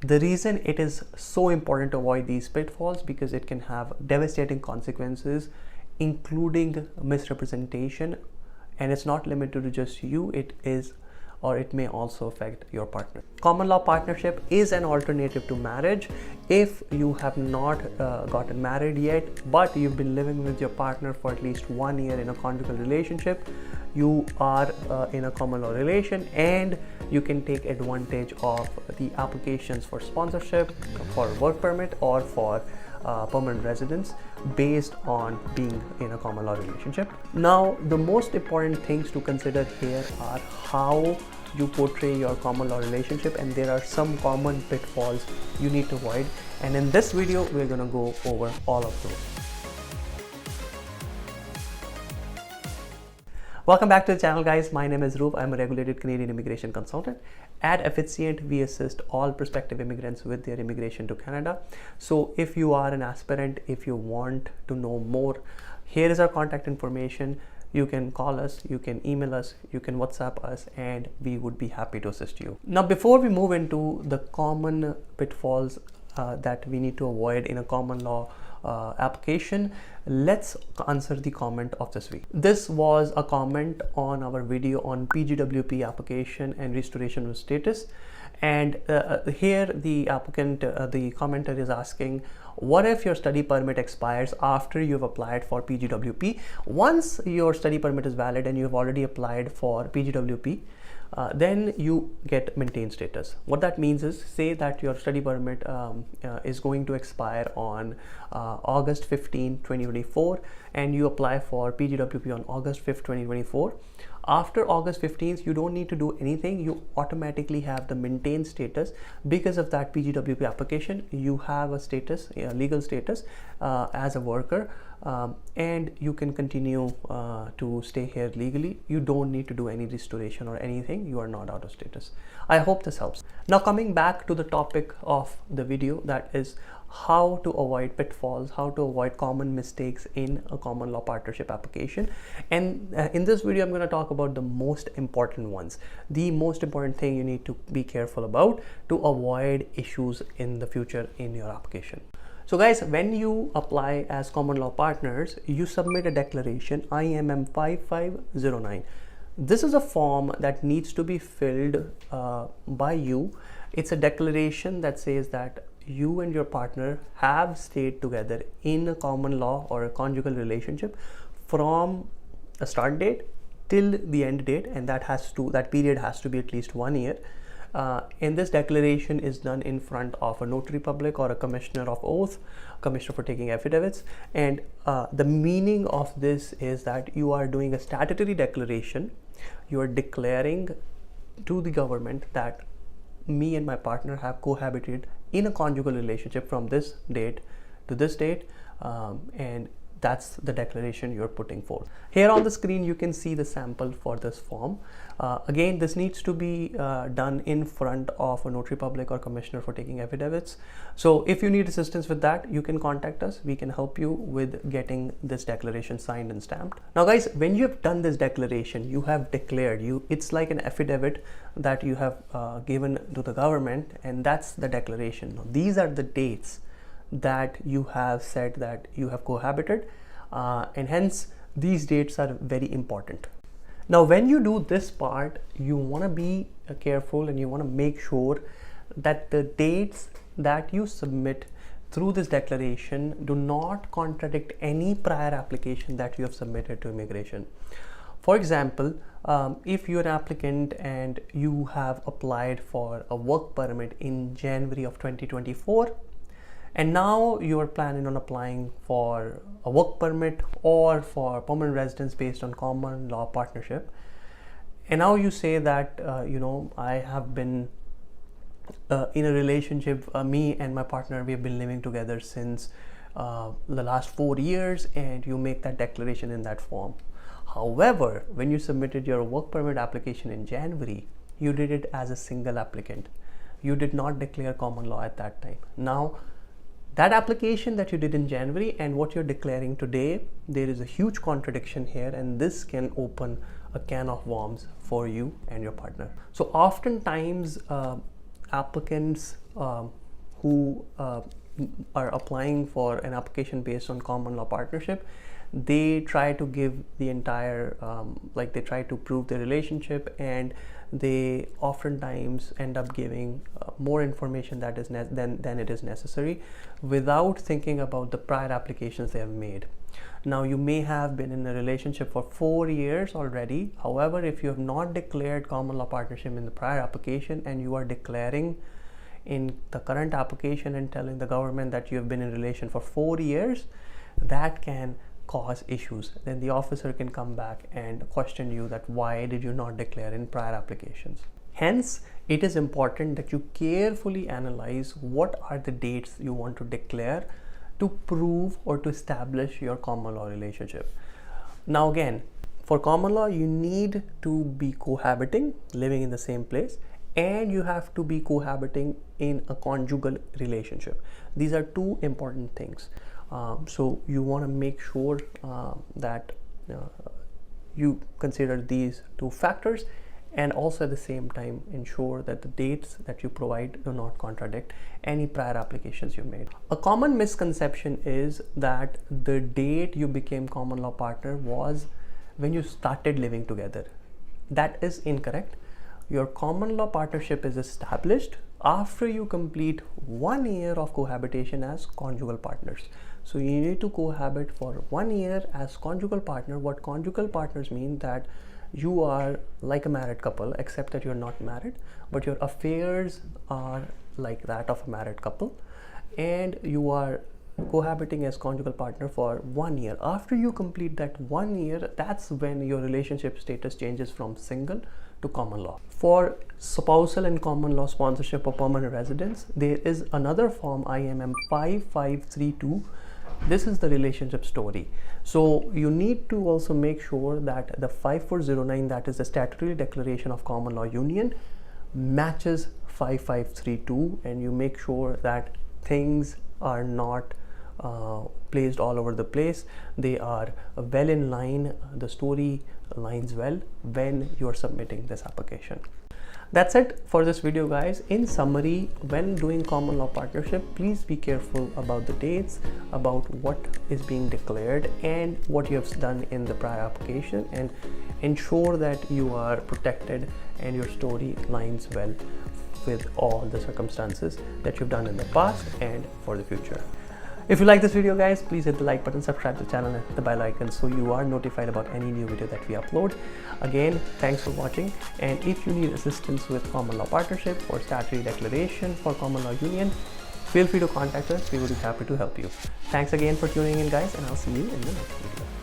The reason it is so important to avoid these pitfalls because it can have devastating consequences, including misrepresentation, and it's not limited to just you, it may also affect your partner. Common law partnership is an alternative to marriage. If you have not gotten married yet, but you've been living with your partner for at least 1 year in a conjugal relationship, you are in a common law relation, and you can take advantage of the applications for sponsorship, for work permit, or for permanent residence based on being in a common law relationship. Now, the most important things to consider here are how you portray your common law relationship, and there are some common pitfalls you need to avoid, and in this video we're going to go over all of those. Welcome back to the channel, guys. My name is Roop. I'm a regulated Canadian immigration consultant. At Effizient, we assist all prospective immigrants with their immigration to Canada. So if you are an aspirant, if you want to know more, here is our contact information. You can call us, you can email us, you can WhatsApp us, and we would be happy to assist you. Now, before we move into the common pitfalls that we need to avoid in a common law application, let's answer the comment of this week. This was a comment on our video on PGWP application and restoration of status, and here the applicant, the commenter is asking, what if your study permit expires after you've applied for PGWP? Once your study permit is valid and you've already applied for PGWP, then you get maintained status. What that means is, say that your study permit is going to expire on August 15, 2024, and you apply for PGWP on August 5th, 2024. After August 15th, you don't need to do anything. You automatically have the maintained status because of that PGWP application. You have a status, a legal status as a worker, and you can continue to stay here legally. You don't need to do any restoration or anything. You are not out of status. I hope this helps. Now, coming back to the topic of the video, that is how to avoid pitfalls, how to avoid common mistakes in a common law partnership application. And in this video, I'm going to talk about the most important ones, the most important thing you need to be careful about to avoid issues in the future in your application. So guys, when you apply as common law partners, you submit a declaration IMM 5509. This is a form that needs to be filled by you. It's a declaration that says that you and your partner have stayed together in a common law or a conjugal relationship from a start date till the end date, and that period has to be at least 1 year. And this declaration is done in front of a notary public or a commissioner of oath, commissioner for taking affidavits. And the meaning of this is that you are doing a statutory declaration. You are declaring to the government that me and my partner have cohabited in a conjugal relationship from this date to this date, and that's the declaration you're putting forth. Here on the screen, you can see the sample for this form. Again, this needs to be done in front of a notary public or commissioner for taking affidavits. So if you need assistance with that, you can contact us. We can help you with getting this declaration signed and stamped. Now guys, when you have done this declaration, you have declared, it's like an affidavit that you have given to the government, and that's the declaration. Now, these are the dates that you have said that you have cohabited, and hence these dates are very important. Now, when you do this part, you want to be careful and you want to make sure that the dates that you submit through this declaration do not contradict any prior application that you have submitted to immigration. For example, if you're an applicant and you have applied for a work permit in January of 2024, and now you are planning on applying for a work permit or for permanent residence based on common law partnership, and now you say that I have been in a relationship, me and my partner, we have been living together since the last 4 years, and you make that declaration in that form. However, when you submitted your work permit application in January, you did it as a single applicant. You did not declare common law at that time. Now, that application that you did in January and what you're declaring today, there is a huge contradiction here, and this can open a can of worms for you and your partner. So oftentimes applicants who are applying for an application based on common law partnership, they try to give the entire like they try to prove the relationship, and they oftentimes end up giving more information that is than it is necessary, without thinking about the prior applications they have made. Now, you may have been in a relationship for 4 years already. However, if you have not declared common law partnership in the prior application, and you are declaring in the current application and telling the government that you have been in relation for 4 years, that can cause issues. Then the officer can come back and question you that why did you not declare in prior applications. Hence, it is important that you carefully analyze what are the dates you want to declare to prove or to establish your common law relationship. Now again, for common law, you need to be cohabiting, living in the same place, and you have to be cohabiting in a conjugal relationship. These are two important things. So you want to make sure that you consider these two factors, and also at the same time ensure that the dates that you provide do not contradict any prior applications you made. A common misconception is that the date you became common law partner was when you started living together. That is incorrect. Your common law partnership is established after you complete 1 year of cohabitation as conjugal partners. So you need to cohabit for 1 year as conjugal partner. What conjugal partners mean, that you are like a married couple, except that you're not married, but your affairs are like that of a married couple, and you are cohabiting as conjugal partner for 1 year. After you complete that 1 year, that's when your relationship status changes from single to common law. For spousal and common law sponsorship of permanent residence, there is another form, IMM 5532. This is the relationship story. So you need to also make sure that the 5409, that is the statutory declaration of common law union, matches 5532, and you make sure that things are not placed all over the place. They are well in line, the story lines well when you are submitting this application. That's it for this video, guys. In summary, when doing common law partnership, please be careful about the dates, about what is being declared and what you have done in the prior application, and ensure that you are protected and your story lines well with all the circumstances that you've done in the past and for the future. If you like this video, guys, please hit the like button, subscribe to the channel and hit the bell icon so you are notified about any new video that we upload. Again, thanks for watching, and if you need assistance with common law partnership or statutory declaration for common law union, feel free to contact us. We will be happy to help you. Thanks again for tuning in, guys, and I'll see you in the next video.